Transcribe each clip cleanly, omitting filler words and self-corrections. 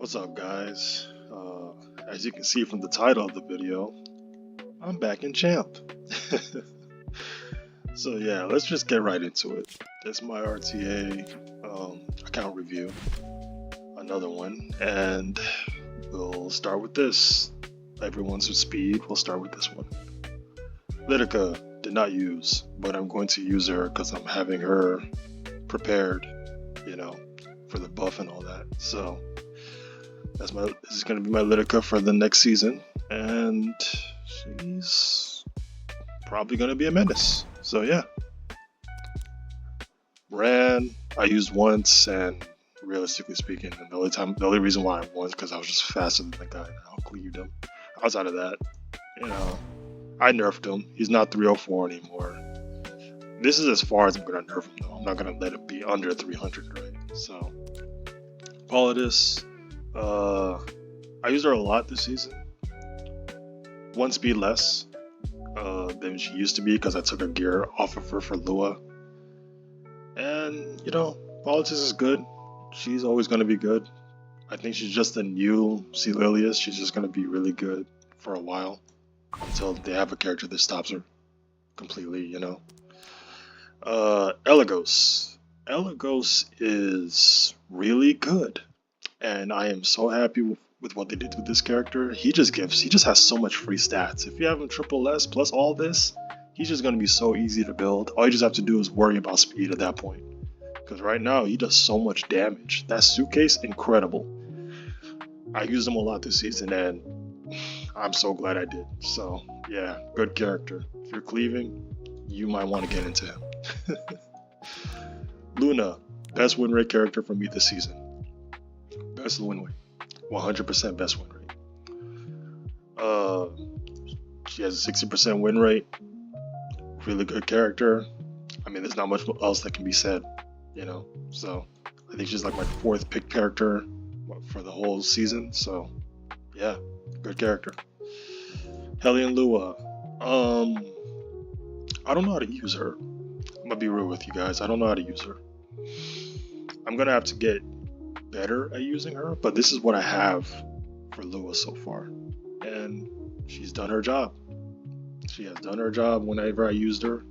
What's up, guys? As you can see from the title of the video, I'm back in Champ. So yeah, let's just get right into it. That's my RTA account review, another one, and we'll start with this. Everyone's with speed, we'll start with this one. Litica did not use, but I'm going to use her because I'm having her prepared, for the buff and all that. So this is going to be my Litica for the next season, and she's probably going to be a menace. So yeah, Ran I used once, and realistically speaking, the only reason why I won is because I was just faster than the guy and I cleaved him. Outside of that, I nerfed him. He's not 304 anymore. This is as far as I'm going to nerf him though. I'm not going to let it be under 300, right? So Politis, I used her a lot this season. One speed less than she used to be because I took a gear off of her for Lua. And, Politis is good. She's always going to be good. I think she's just a new Celilius. She's just going to be really good for a while until they have a character that stops her completely, Elagos. Elagos is really good. And I am so happy with what they did with this character. He just has so much free stats. If you have him triple S plus all this, he's just going to be so easy to build. All you just have to do is worry about speed at that point. Because right now, he does so much damage. That suitcase, incredible. I used him a lot this season, and I'm so glad I did. So, yeah, good character. If you're cleaving, you might want to get into him. Luna, best win rate character for me this season. Best win rate. 100% best win rate. She has a 60% win rate. Really good character. I mean, there's not much else that can be said, So I think she's like my fourth pick character for the whole season. So yeah, good character. Hellion Lua. I don't know how to use her. I'm gonna be real with you guys. I don't know how to use her. I'm gonna have to get better at using her, but this is what I have for Lua so far, and she's done her job. She has done her job whenever I used her.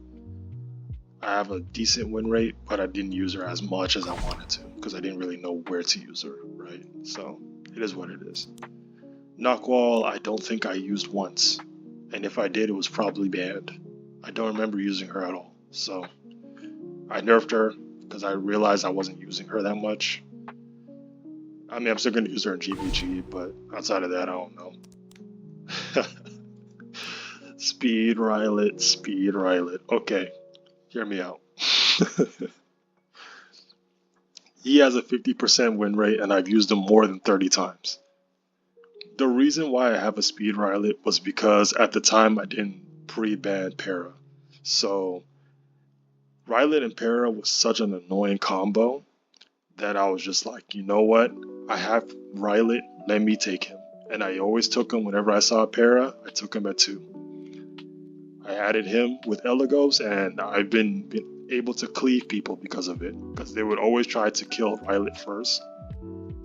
I have a decent win rate, but I didn't use her as much as I wanted to because I didn't really know where to use her, right? So it is what it is. Knockwall, I don't think I used once, and if I did, it was probably banned. I don't remember using her at all, so I nerfed her because I realized I wasn't using her that much. I mean, I'm still going to use her in GVG, but outside of that, I don't know. Speed Rylet. Okay, hear me out. He has a 50% win rate, and I've used him more than 30 times. The reason why I have a Speed Rylet was because at the time I didn't pre-ban Para. So Rylet and Para was such an annoying combo that I was just like, you know what? I have Rylet, let me take him. And I always took him whenever I saw Para, I took him at 2. I added him with Elagos, and I've been able to cleave people because of it. Because they would always try to kill Rylet first.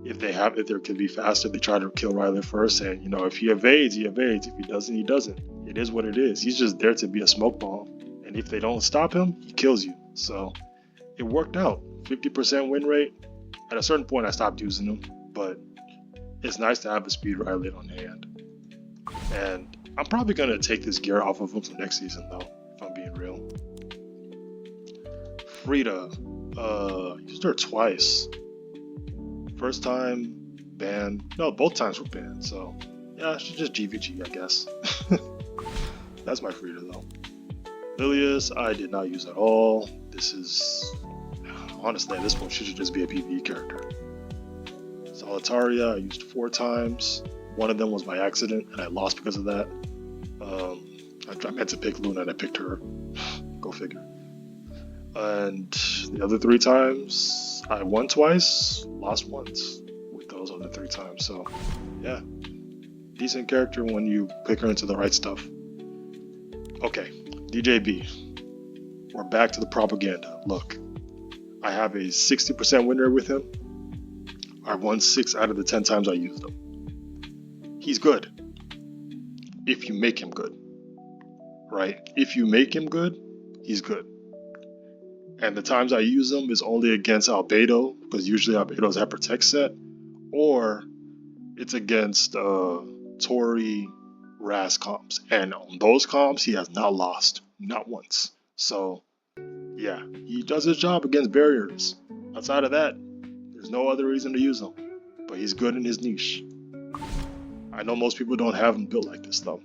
If they can be faster, they try to kill Rylet first. And, if he evades, he evades. If he doesn't, he doesn't. It is what it is. He's just there to be a smoke bomb. And if they don't stop him, he kills you. So it worked out. 50% win rate. At a certain point, I stopped using him. But it's nice to have a Speed Rylet on hand. And I'm probably going to take this gear off of him for next season, though, if I'm being real. Frida. Used her twice. First time, banned. No, both times were banned, so yeah, she's just GVG, I guess. That's my Frida, though. Lilius, I did not use at all. Honestly, at this point, she should just be a PvE character. Solitaria, I used 4 times. One of them was by accident, and I lost because of that. I meant to pick Luna, and I picked her. Go figure. And the other 3 times, I won twice, lost once with those other 3 times. So, yeah. Decent character when you pick her into the right stuff. Okay, DJB. We're back to the propaganda. Look, I have a 60% win rate with him. I won 6 out of the 10 times I used him. He's good. If you make him good. Right? If you make him good, he's good. And the times I use him is only against Albedo, because usually Albedos have protect set, or it's against Tori Ras comps. And on those comps, he has not lost. Not once. So, yeah, he does his job against barriers. Outside of that, there's no other reason to use him. But he's good in his niche. I know most people don't have him built like this, though.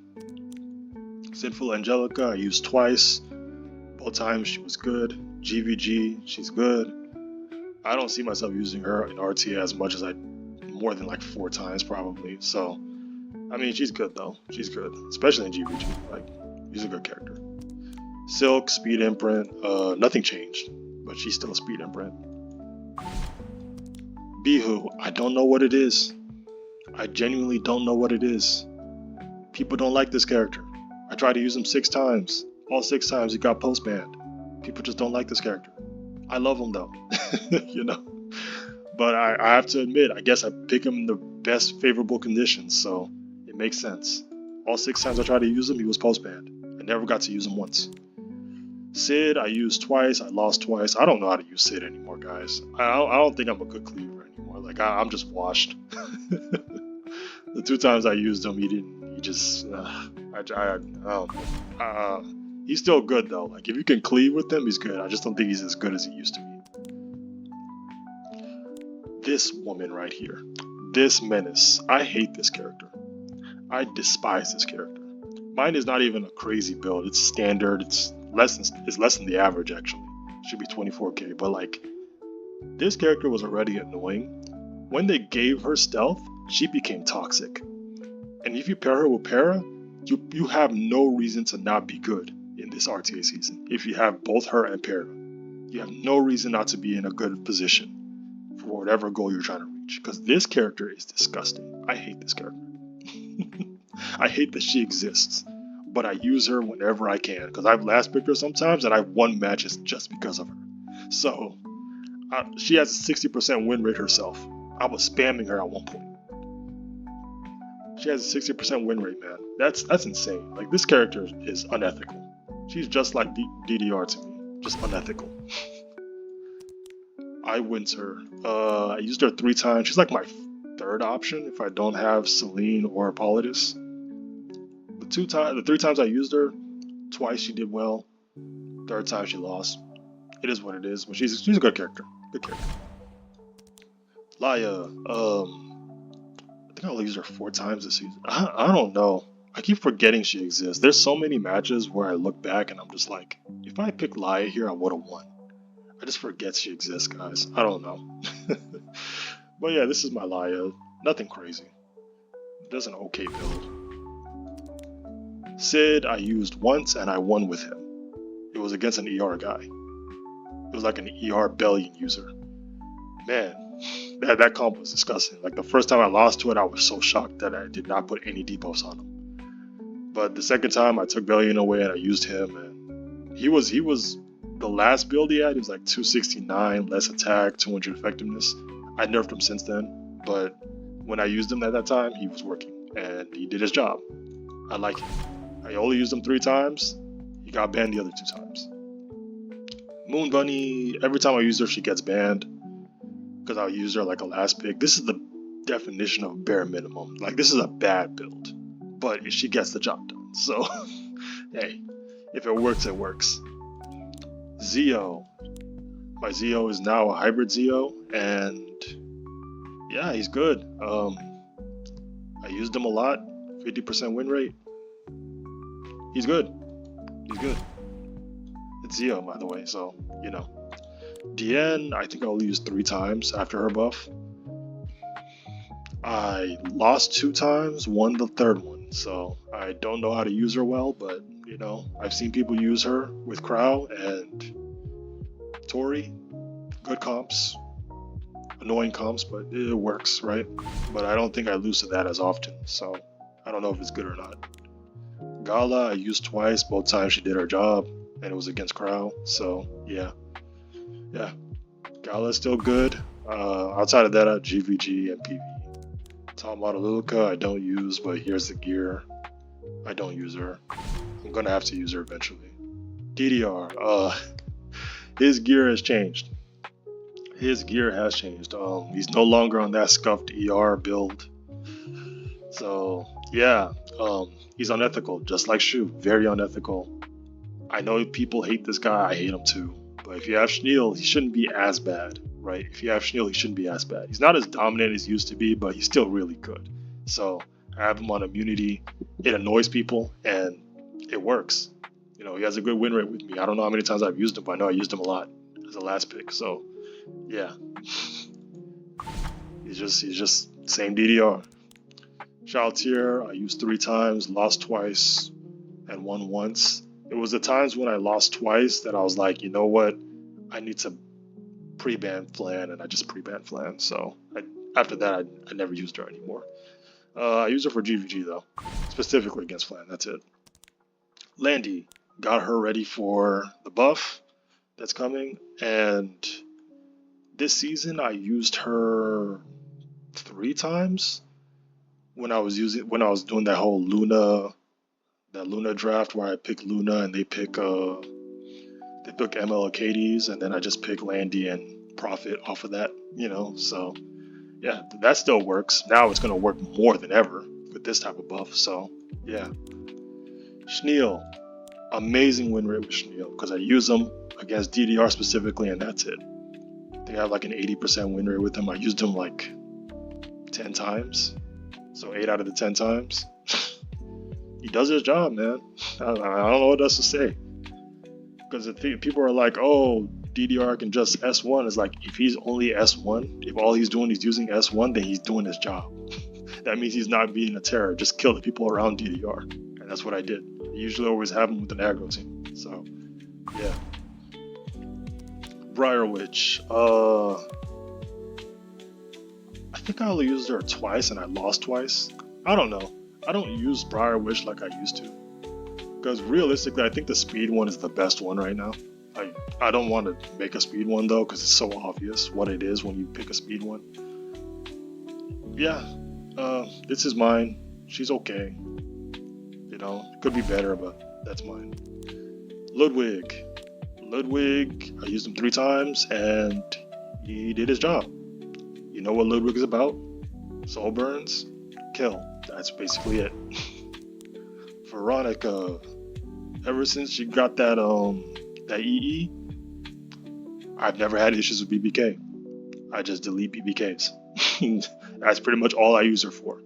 Sinful Angelica, I used twice. Both times she was good. GVG, she's good. I don't see myself using her in RTA as much as more than like 4 times probably. So, I mean, she's good though. She's good, especially in GVG. Like, she's a good character. Silk, speed imprint, nothing changed, but she's still a speed imprint. Bihu, I don't know what it is. I genuinely don't know what it is. People don't like this character. I tried to use him 6 times. All 6 times he got post banned. People just don't like this character. I love him though, you know. But I have to admit, I guess I pick him in the best favorable conditions, so it makes sense. All 6 times I tried to use him, he was post banned. I never got to use him once. Sid, I used twice. I lost twice. I don't know how to use Sid anymore, guys. I don't think I'm a good cleaver anymore. Like I'm just washed. The 2 times I used him, he just. He's still good though. Like if you can cleave with him, he's good. I just don't think he's as good as he used to be. This woman right here, this menace. I hate this character. I despise this character. Mine is not even a crazy build. It's standard. It's less than the average actually. It should be 24k. But like, this character was already annoying. When they gave her stealth, she became toxic. And if you pair her with Para, you have no reason to not be good in this RTA season. If you have both her and Para, you have no reason not to be in a good position for whatever goal you're trying to reach. Because this character is disgusting. I hate this character. I hate that she exists, but I use her whenever I can because I've last picked her sometimes and I've won matches just because of her. So she has a 60% win rate herself. I was spamming her at one point. She has a 60% win rate, man. That's insane. Like, this character is unethical. She's just like DDR to me. Just unethical. I wins her. I used her 3 times. She's like my 3rd option if I don't have Celine or Hippolytus. The 3 times I used her, twice she did well. 3rd time she lost. It is what it is, but she's a good character. Good character. Laya, I think I'll use her 4 times this season. I don't know. I keep forgetting she exists. There's so many matches where I look back and I'm just like, if I picked Laya here, I would have won. I just forget she exists, guys. I don't know. But yeah, this is my Laya. Nothing crazy. Just an okay build. Sid, I used once and I won with him. It was against an ER guy. It was like an ER Bellion user. Man, that comp was disgusting. Like the first time I lost to it, I was so shocked that I did not put any debuffs on him. But the second time I took Bellion away and I used him, and he was the last build he had. He was like 269 less attack, 200 effectiveness. I nerfed him since then, but when I used him at that time, he was working and he did his job. I like him. I only used him 3 times. He got banned the other 2 times. Moon Bunny, every time I use her, she gets banned because I'll use her like a last pick. This is the definition of bare minimum. Like, this is a bad build, but she gets the job done. So, hey, if it works, it works. Zeo. My Zeo is now a hybrid Zeo, and yeah, he's good. I used him a lot. 50% win rate. He's good. He's good. It's Zeo, by the way, so, you know. Diane, I think I'll use 3 times after her buff. I lost 2 times, won the 3rd one, so I don't know how to use her well, but, you know, I've seen people use her with Crow and Tori. Good comps. Annoying comps, but it works, right? But I don't think I lose to that as often, so I don't know if it's good or not. Gala, I used twice. Both times she did her job, and it was against Crow, so yeah. Yeah. Gala's still good. Outside of that, GVG and PV. Talmadalilica I don't use, but here's the gear. I don't use her. I'm gonna have to use her eventually. DDR, his gear has changed. His gear has changed. He's no longer on that scuffed ER build. So yeah, he's unethical, just like Shu. Very unethical. I know people hate this guy. I hate him too. But if you have Schneel, he shouldn't be as bad, right? If you have Schneel, he shouldn't be as bad. He's not as dominant as he used to be, but he's still really good. So I have him on immunity. It annoys people, and it works. You know, he has a good win rate with me. I don't know how many times I've used him, but I know I used him a lot as a last pick. So yeah, he's just same DDR. Shaltier, I used 3 times, lost twice, and won once. It was the times when I lost twice that I was like, you know what, I need to pre-ban Flan, and I just pre-banned Flan. So after that, I never used her anymore. I use her for GVG though, specifically against Flan. That's it. Landy, got her ready for the buff that's coming, and this season I used her 3 times when I was doing that whole Luna draft where I pick Luna and they pick ML Acades, and then I just pick Landy and profit off of that, you know. So yeah, that still works. Now it's gonna work more than ever with this type of buff. So yeah. Schneel, amazing win rate with Schneel because I use them against DDR specifically, and that's it. They have like an 80% win rate with him. I used him like 10 times, so 8 out of the 10 times. He does his job, man. I don't know what else to say. Because people are like, oh, DDR can just S1. It's like, if he's only S1, if all he's doing is using S1, then he's doing his job. That means he's not being a terror. Just kill the people around DDR. And that's what I did. I usually always have him with an aggro team. So, yeah. Briar Witch. I think I only used her twice and I lost twice. I don't know. I don't use Briar Witch like I used to. Because realistically, I think the speed one is the best one right now. I don't want to make a speed one though, because it's so obvious what it is when you pick a speed one. Yeah, this is mine. She's okay. You know, it could be better, but that's mine. Ludwig, I used him 3 times and he did his job. You know what Ludwig is about? Soul burns, kill. That's basically it. Veronica, ever since she got that EE, I've never had issues with BBK. I just delete BBKs. That's pretty much all I use her for.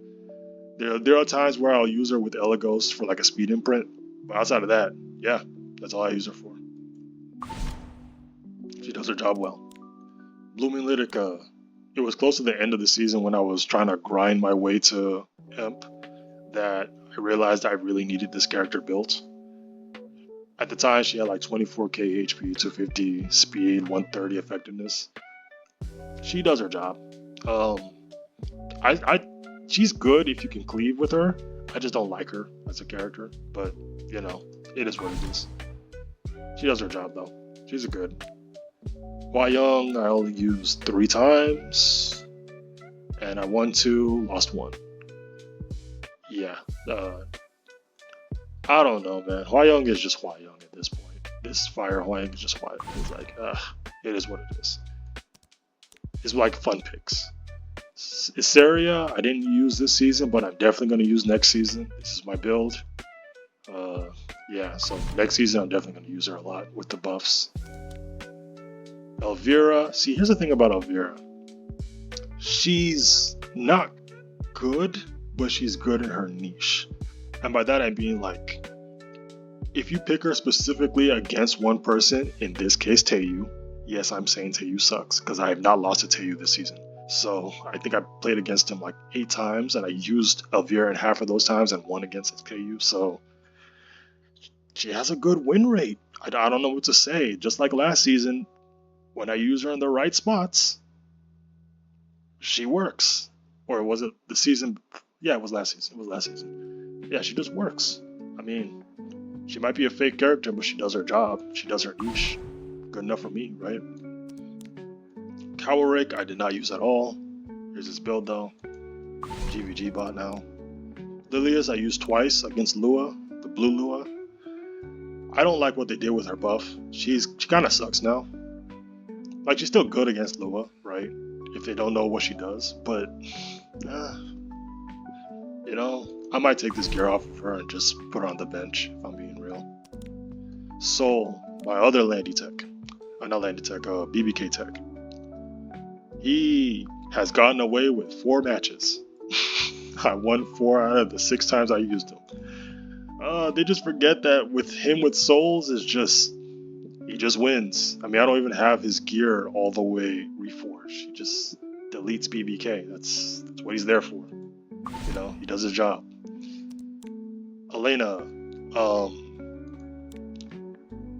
There are times where I'll use her with Elegos for like a speed imprint, but outside of that, yeah, that's all I use her for. She does her job well. Blooming Litica. It was close to the end of the season when I was trying to grind my way to Imp that I realized I really needed this character built. At the time, she had like 24k HP, 250 speed, 130 effectiveness. She does her job. She's good if you can cleave with her. I just don't like her as a character, but you know, it is what it is. She does her job though. She's a good. Hua Young, I only used 3 times, and I won 2, lost 1. Yeah, I don't know, man. Hua Young is just Hua Young at this point. This Fire Hua Young is just Hua Young. It's like, it is what it is. It's like fun picks. Issaria, I didn't use this season, but I'm definitely going to use next season. This is my build. Yeah, so next season I'm definitely going to use her a lot with the buffs. Elvira, see, here's the thing about Elvira. She's not good, but she's good in her niche. And by that I mean, like, if you pick her specifically against one person, in this case Taeyu, yes, I'm saying Taeyu sucks, because I have not lost to Taeyu this season. So I think I played against him like 8 times, and I used Elvira in half of those times and won against Taeyu. So she has a good win rate. I don't know what to say. Just like last season, when I use her in the right spots, she works. Or was it the season? Yeah, it was last season. It was last season. Yeah, she just works. I mean, she might be a fake character, but she does her job. She does her niche. Good enough for me, right? Cowarick I did not use at all. Here's his build though. GVG bot now. Lilius I used twice against Lua, the blue Lua. I don't like what they did with her buff. She kind of sucks now. Like, she's still good against Lua, right? If they don't know what she does, but you know, I might take this gear off of her and just put her on the bench if I'm being real. Soul, my other Landy tech, not Landy tech, BBK tech. He has gotten away with 4 matches. I won 4 out of the 6 times I used him. They just forget that with him with souls is just, he just wins. I mean, I don't even have his gear all the way reforged. He just deletes BBK. That's what he's there for. You know, he does his job. Elena,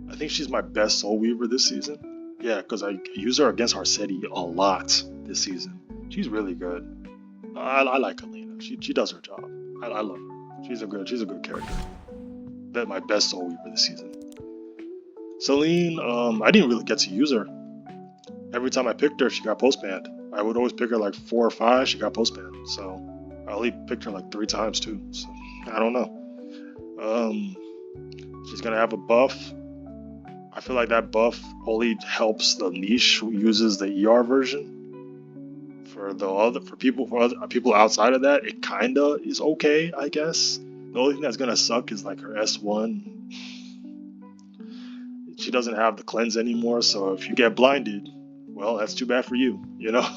I think she's my best soul weaver this season. Yeah, because I use her against Harsetti a lot this season. She's really good. I like Elena. She does her job. I love her. She's a good character. That's my best soul weaver this season. Celine, I didn't really get to use her. Every time I picked her, she got post banned. I would always pick her like 4 or 5. She got post banned. So I only picked her like 3 times too. So I don't know. She's gonna have a buff. I feel like that buff only helps the niche who uses the ER version. For people outside of that, it kinda is okay, I guess. The only thing that's gonna suck is like her S1. She doesn't have the cleanse anymore, so if you get blinded, well, that's too bad for you, you know?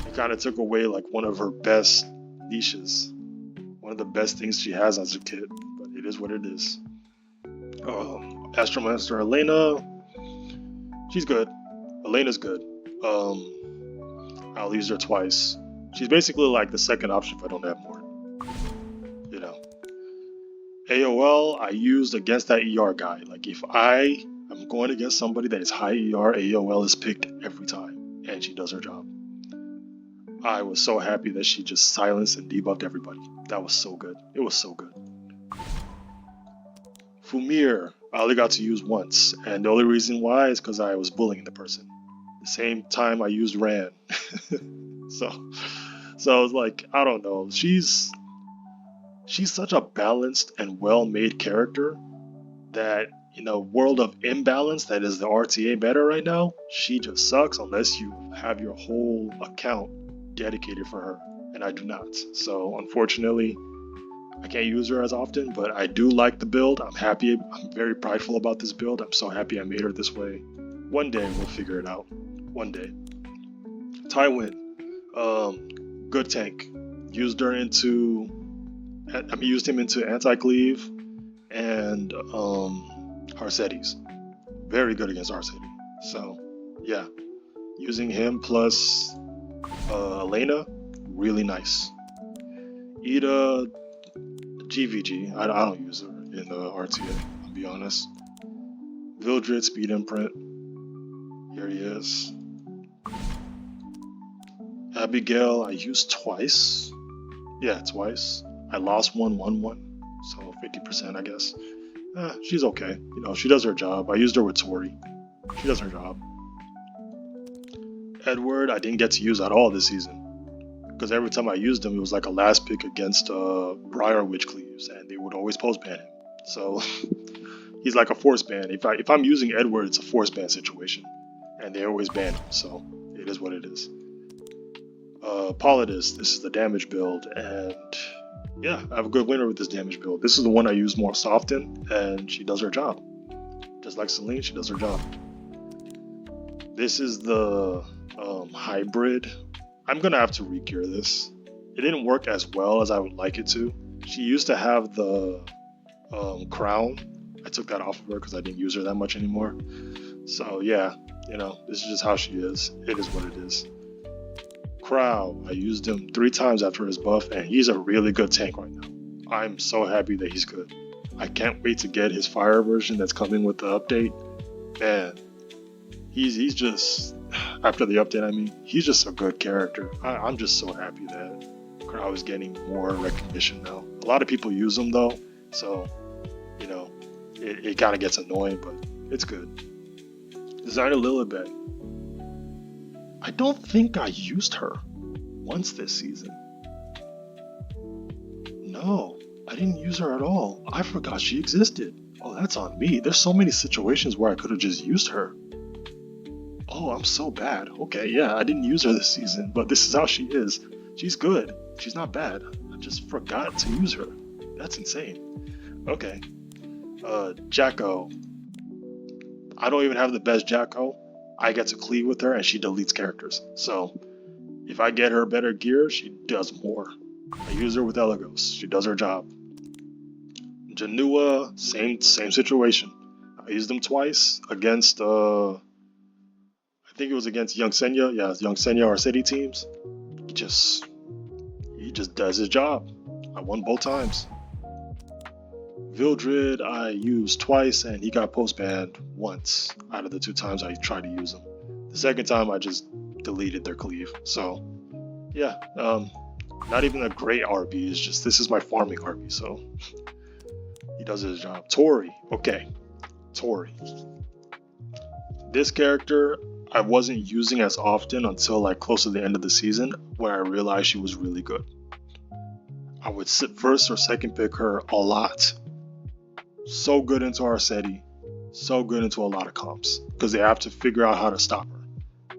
It kind of took away like one of her best niches. One of the best things she has as a kid, but it is what it is. Astromaster Elena, she's good. Elena's good. I'll use her twice. She's basically like the second option if I don't have more. You know. AOL, I used against that ER guy. Like, if I am going against somebody that is high ER, AOL is picked every time, and she does her job. I was so happy that she just silenced and debuffed everybody. That was so good. It was so good. Fumir, I only got to use once, and the only reason why is because I was bullying the person. The same time I used Ran. so I was like, I don't know. She's such a balanced and well-made character that in a world of imbalance that is the RTA meta right now, she just sucks unless you have your whole account dedicated for her, and I do not. So unfortunately, I can't use her as often, but I do like the build. I'm happy. I'm very prideful about this build. I'm so happy I made her this way. One day we'll figure it out. One day. Tywin, good tank. Used him into anti-cleave and Harsetti's. Very good against Harsetti. So yeah, using him plus Elena, really nice. Ida, GVG. I don't use her in the RTA, I'll be honest. Vildred, speed imprint. Here he is. Abigail, I used twice. Yeah, twice. I lost one, won one. So 50%, I guess. She's okay. You know, she does her job. I used her with Tori. She does her job. Edward, I didn't get to use at all this season. Because every time I used him, it was like a last pick against Briar Witch Cleaves, and they would always post ban him. So he's like a force ban. If I'm using Edward, it's a force ban situation, and they always ban him. So it is what it is. Polydus, this is the damage build, and yeah, I have a good winner with this damage build. This is the one I use most often, and she does her job. Just like Celine, she does her job. This is the hybrid. I'm gonna have to re-gear this. It didn't work as well as I would like it to. She used to have the crown. I took that off of her because I didn't use her that much anymore. So yeah, you know, this is just how she is. It is what it is. Crow, I used him 3 times after his buff, and he's a really good tank right now. I'm so happy that he's good. I can't wait to get his fire version that's coming with the update. Man, he's just, after the update, I mean, he's just a good character. I'm just so happy that Crow is getting more recognition now. A lot of people use him though, so, you know, it kind of gets annoying, but it's good. Designer Lilibet. I don't think I used her once this season. No, I didn't use her at all. I forgot she existed. Oh, that's on me. There's so many situations where I could have just used her. Oh, I'm so bad. Okay, yeah, I didn't use her this season, but this is how she is. She's good. She's not bad. I just forgot to use her. That's insane. Okay. Jacko. I don't even have the best Jacko. I get to cleave with her and she deletes characters. So, if I get her better gear, she does more. I use her with Elagos. She does her job. Janua, same situation. I used them twice against I think it was against Young Senya. Yeah, Young Senya or City teams. He just does his job. I won both times. Vildred I used twice and he got post banned once out of the 2 times I tried to use him. The second time I just deleted their cleave. So yeah, not even a great RB. It's just this is my farming RB. So he does his job. Tori. Okay, Tori. This character I wasn't using as often until like close to the end of the season where I realized she was really good. I would sit first or second pick her a lot. So good into Arceti, so good into a lot of comps because they have to figure out how to stop her.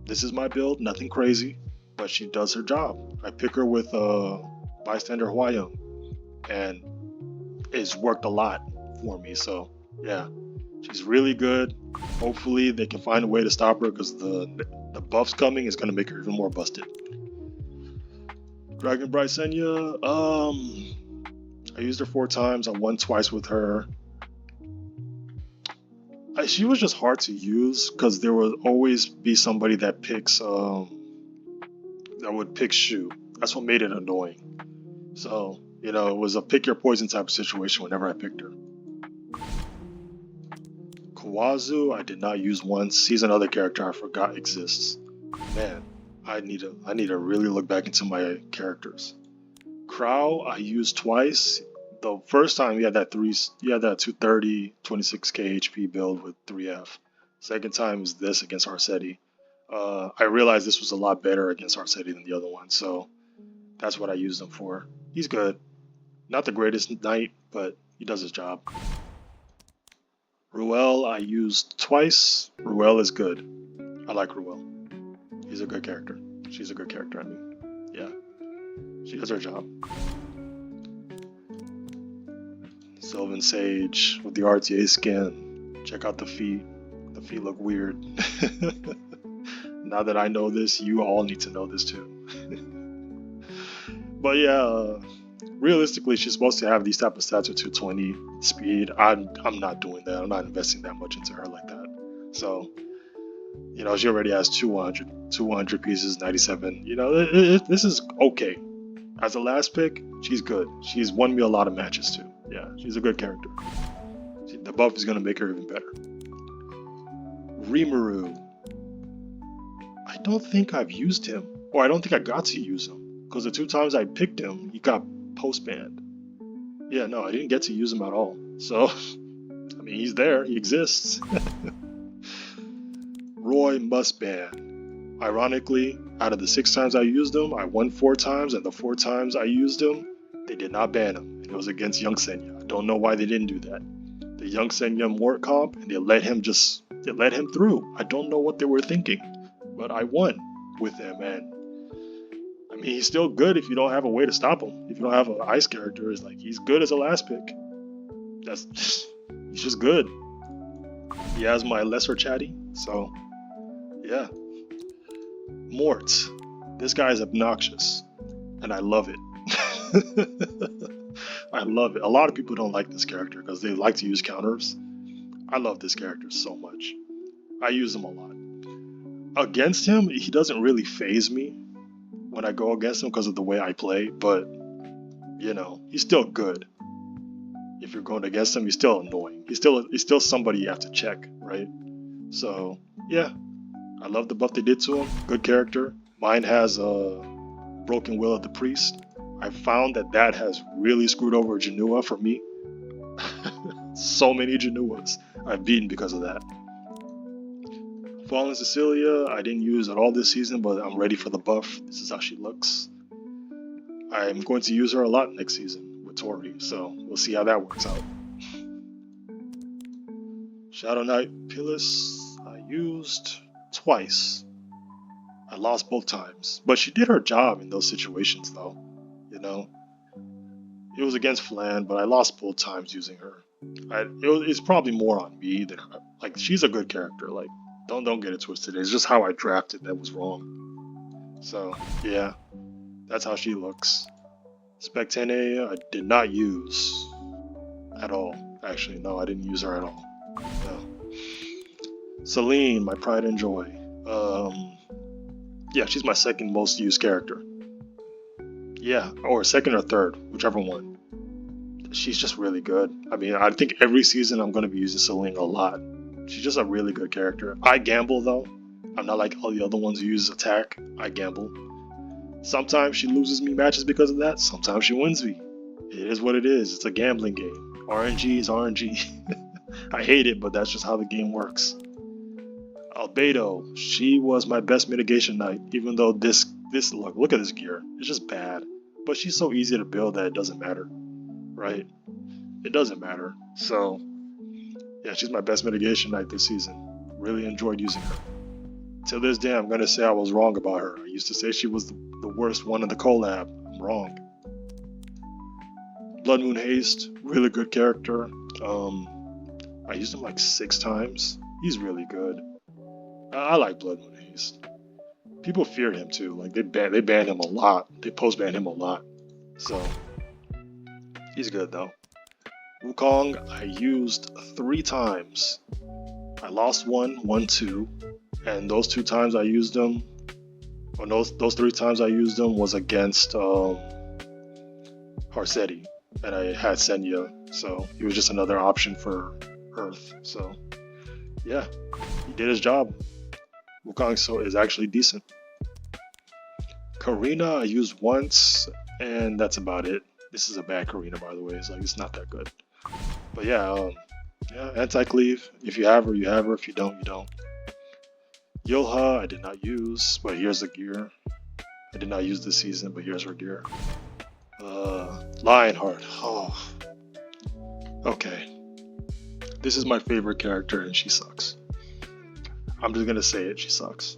This is my build, nothing crazy, but she does her job. I pick her with Bystander Hwayoung and it's worked a lot for me. So yeah, she's really good. Hopefully they can find a way to stop her because the buffs coming is going to make her even more busted. Dragon Bright Senya, I used her 4 times. I won twice with her. She was just hard to use because there will always be somebody that picks that would pick Shu. That's what made it annoying. So it was a pick your poison type of situation whenever I picked her. Kawazu I did not use once. He's another character I forgot exists. Man, I need to really look back into my characters. Crow I used twice. The first time he had that 230 26k HP build with 3F. Second time is this against Arceti. I realized this was a lot better against Arceti than the other one, so that's what I used him for. He's good. Not the greatest knight, but he does his job. Ruel I used twice. Ruel is good. I like Ruel. He's a good character. She's a good character, I mean. Yeah. She does her job. Sylvan Sage with the RTA skin. Check out the feet. The feet look weird. Now that I know this, you all need to know this too. But yeah, realistically, she's supposed to have these type of stats with 220 speed. I'm not doing that. I'm not investing that much into her like that. So, she already has 200 pieces, 97. This is okay. As a last pick, she's good. She's won me a lot of matches too. Yeah, she's a good character. The buff is going to make her even better. Rimuru. I don't think I've used him. Or I don't think I got to use him. Because the 2 times I picked him, he got post-banned. Yeah, no, I didn't get to use him at all. So, I mean, he's there. He exists. Roy must ban. Ironically, out of the 6 times I used him, I won 4 times, and the 4 times I used him, they did not ban him. And it was against Young Senya. I don't know why they didn't do that. The Young Senya Mort comp, and they let him through. I don't know what they were thinking, but I won with him, and I mean, he's still good if you don't have a way to stop him. If you don't have an ice character, it's like he's good as a last pick. He's just good. He has my lesser chatty, so yeah. Mort. This guy is obnoxious, and I love it. I love it. A lot of people don't like this character because they like to use counters. I love this character so much. I use him a lot. Against him, he doesn't really faze me when I go against him because of the way I play, but he's still good. If you're going against him, he's still annoying. He's still somebody you have to check, right? So yeah, I love the buff they did to him. Good character. Mine has Broken Will of the Priest. I found that has really screwed over Janua for me. So many Januas I've beaten because of that. Fallen Cecilia, I didn't use at all this season, but I'm ready for the buff. This is how she looks. I'm going to use her a lot next season with Tori, so we'll see how that works out. Shadow Knight Pilis, I used twice. I lost both times, but she did her job in those situations, though. You know, it was against Flan, but I lost both times using her. It's probably more on me than her. Like, she's a good character. Like, don't get it twisted. It's just how I drafted that was wrong. So yeah, that's how she looks. Spectane, I did not use at all. Actually, no, I didn't use her at all. No. Celine, my pride and joy. Yeah, she's my second most used character. Yeah, or second or third, whichever one. She's just really good. I mean, I think every season I'm going to be using Celine a lot. She's just a really good character. I gamble though. I'm not like all the other ones who use attack. I gamble. Sometimes she loses me matches because of that. Sometimes she wins me. It is what it is. It's a gambling game. RNG is RNG. I hate it, but that's just how the game works. Albedo, she was my best mitigation knight, even though this look at this gear. It's just bad. But she's so easy to build that it doesn't matter. Right? It doesn't matter. So yeah, she's my best mitigation knight this season. Really enjoyed using her. Till this day, I'm gonna say I was wrong about her. I used to say she was the worst one in the collab. I'm wrong. Blood Moon Haste, really good character. I used him like 6 times. He's really good. I like Blood Moon Haste. People fear him too. Like they ban him a lot. They post ban him a lot. So he's good though. Wukong, I used 3 times. I lost one, won 2, and those 2 times I used them, or those 3 times I used them was against Harsetti, and I had Senya, so he was just another option for Earth. So yeah, he did his job. Wukong so is actually decent. Karina I used once, and that's about it. This is a bad Karina, by the way. It's like it's not that good. But yeah, anti-cleave. If you have her, you have her. If you don't, you don't. Yolha, I did not use, but here's the gear. I did not use this season, but here's her gear. Lionheart. Oh. Okay. This is my favorite character, and she sucks. I'm just gonna say it. She sucks.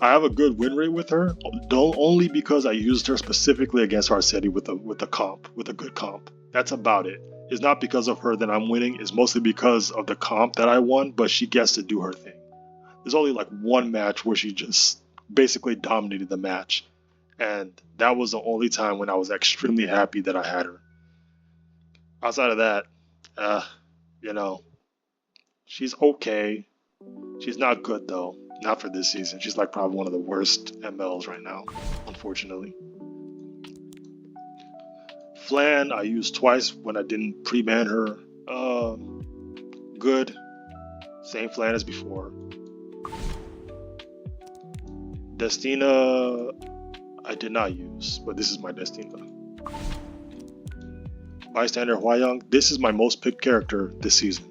I have a good win rate with her, only because I used her specifically against Harsetti with a good comp. That's about it. It's not because of her that I'm winning. It's mostly because of the comp that I won, but she gets to do her thing. There's only like one match where she just basically dominated the match, and that was the only time when I was extremely happy that I had her. Outside of that, she's okay. She's not good though. Not for this season. She's like probably one of the worst MLs right now, unfortunately. Flan, I used twice when I didn't pre-ban her. Good. Same Flan as before. Destina, I did not use, but this is my Destina. Bystander Huayang, this is my most picked character this season.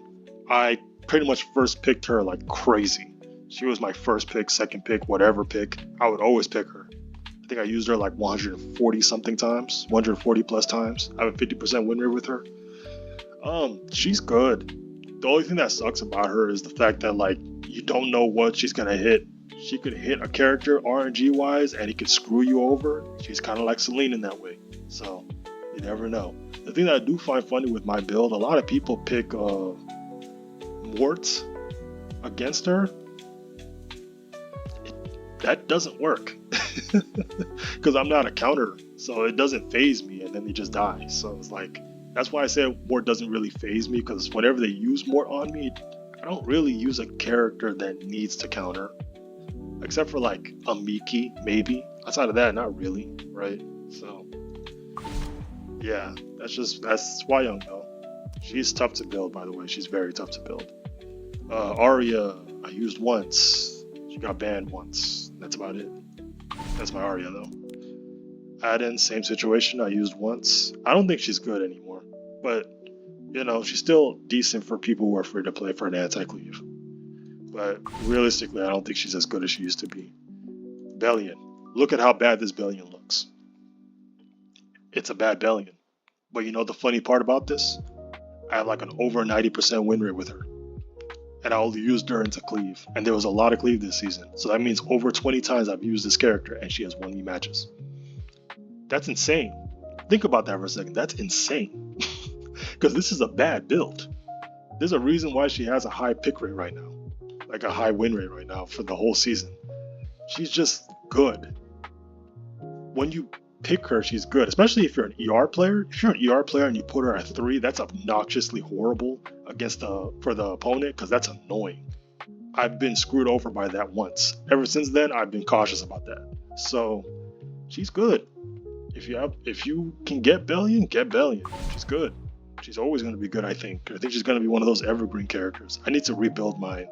I pretty much first picked her like crazy. She was my first pick, second pick, whatever pick. I would always pick her. I think I used her like 140 something times, 140 plus times. I have a 50% win rate with her. She's good. The only thing that sucks about her is the fact that like you don't know what she's gonna hit. She could hit a character RNG wise and he could screw you over. She's kind of like Celine in that way. So you never know. The thing that I do find funny with my build, a lot of people pick Mort against her. That doesn't work because I'm not a counter, so it doesn't phase me, and then they just die. So it's like that's why I say Mort doesn't really phase me, because whenever they use Mort on me, I don't really use a character that needs to counter, except for like a Miki maybe. Outside of that, not really, right? So yeah, that's Hwayong though. She's tough to build, by the way. She's very tough to build. Arya, I used once. She got banned once. That's about it. That's my Arya though. Aden, same situation. I used once. I don't think she's good anymore, but she's still decent for people who are free to play for an anti-cleave. But realistically, I don't think she's as good as she used to be. Bellion. Look at how bad this Bellion looks. It's a bad Bellion. But you know the funny part about this? I have like an over 90% win rate with her. And I only used her into cleave. And there was a lot of cleave this season. So that means over 20 times I've used this character and she has won me matches. That's insane. Think about that for a second. That's insane. Because this is a bad build. There's a reason why she has a high pick rate right now. Like a high win rate right now for the whole season. She's just good. When you pick her, she's good. Especially if you're an ER player. If you're an ER player and you put her at 3, that's obnoxiously horrible for the opponent because that's annoying. I've been screwed over by that once. Ever since then, I've been cautious about that. So she's good. If you can get Bellion, get Bellion. She's good. She's always going to be good, I think. I think she's going to be one of those evergreen characters. I need to rebuild mine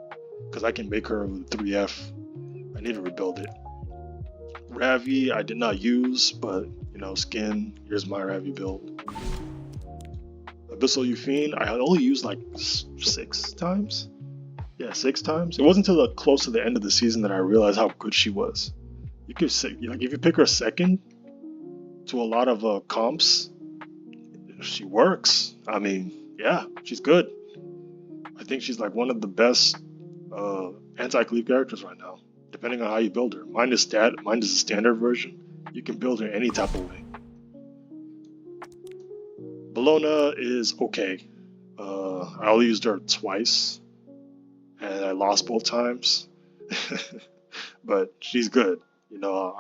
because I can make her with 3F. I need to rebuild it. Ravi, I did not use, but you know, skin. Here's my Ravi build. Abyssal Euphine, I only used like 6 times. Yeah, 6 times. It wasn't until close to the end of the season that I realized how good she was. You could say, like, if you pick her second to a lot of comps, she works. I mean, yeah, she's good. I think she's like one of the best anti-cleave characters right now, depending on how you build her. Mine is the standard version. You can build her any type of way. Bologna is okay. I only used her twice, and I lost both times. But she's good. You know,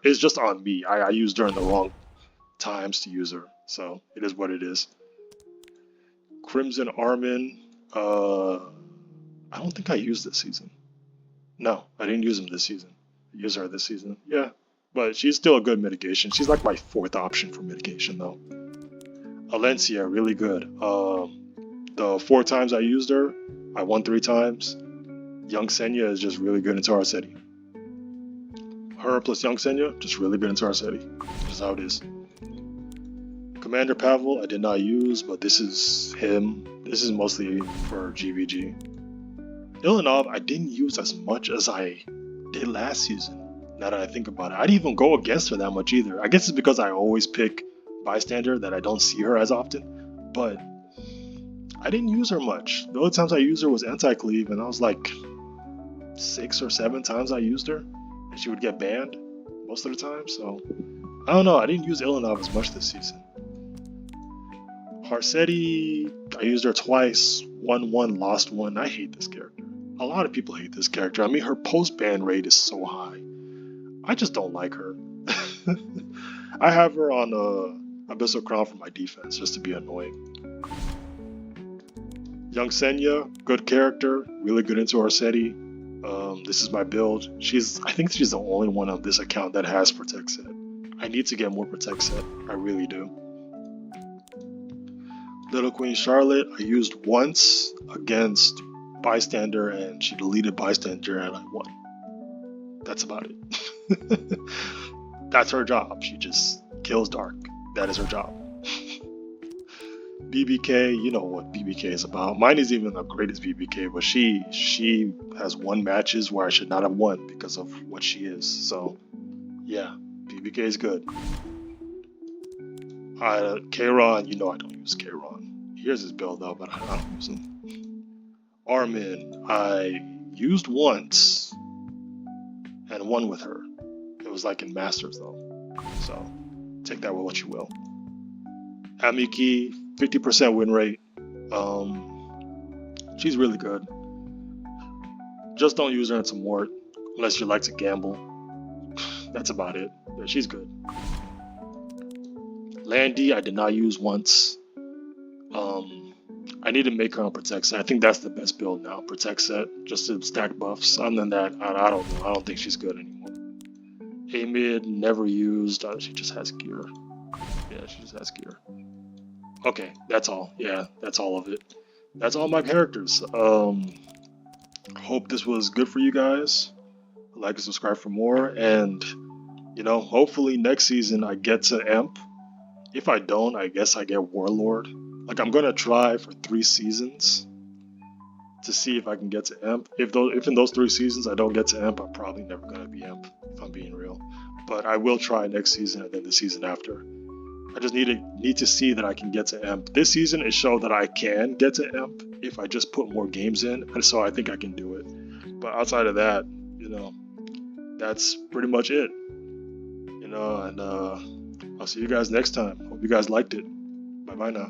it's just on me. I used her in the wrong times to use her, so it is what it is. Crimson Armin. I don't think I used this season. No, I didn't use him this season. I used her this season. Yeah, but she's still a good mitigation. She's like my 4th option for mitigation though. Alencia, really good. The 4 times I used her, I won 3 times. Young Senya is just really good into Arcetti. Her plus Young Senya, just really good into Arcetti. Just how it is. Commander Pavel, I did not use, but this is him. This is mostly for GVG. Ilanov, I didn't use as much as I did last season. Now that I think about it, I didn't even go against her that much either. I guess it's because I always pick Bystander that I don't see her as often. But I didn't use her much. The only times I used her was anti-cleave, and I was like 6 or 7 times I used her, and she would get banned most of the time. So I don't know. I didn't use Ilanov as much this season. Harsetti, I used her twice. Won 1, lost 1. I hate this character. A lot of people hate this character. I mean, her post-ban rate is so high. I just don't like her. I have her on Abyssal Crown for my defense, just to be annoying. Young Senya, good character, really good into Arcetti. This is my build. I think she's the only one on this account that has Protect Set. I need to get more Protect Set. I really do. Little Queen Charlotte, I used once against Bystander, and she deleted Bystander, and I won. That's about it. That's her job. She just kills Dark. That is her job. BBK, you know what BBK is about. Mine is even the greatest BBK, but she has won matches where I should not have won because of what she is. So, yeah, BBK is good. Kayron, you know I don't use Kayron. Here's his build though, but I don't use him. Armin, I used once and won with her. It was like in Masters though. So, take that with what you will. Amiki, 50% win rate. She's really good. Just don't use her into Mort unless you like to gamble. That's about it. Yeah, she's good. Landy, I did not use once. I need to make her on Protect Set. I think that's the best build now. Protect Set, just to stack buffs. Other than that, I don't know. I don't think she's good anymore. Amid, never used. She just has gear. Yeah, she just has gear. Okay, that's all. Yeah, that's all of it. That's all my characters. Hope this was good for you guys. Like and subscribe for more. And, you know, hopefully next season I get to Imp. If I don't, I guess I get Warlord. Like, I'm going to try for 3 seasons to see if I can get to Imp. If in those 3 seasons I don't get to Imp, I'm probably never gonna be Imp, if I'm being real. But I will try next season and then the season after. I just need to see that I can get to Imp. This season it showed that I can get to Imp if I just put more games in, and so I think I can do it. But outside of that, that's pretty much it. And I'll see you guys next time. Hope you guys liked it. Bye bye now.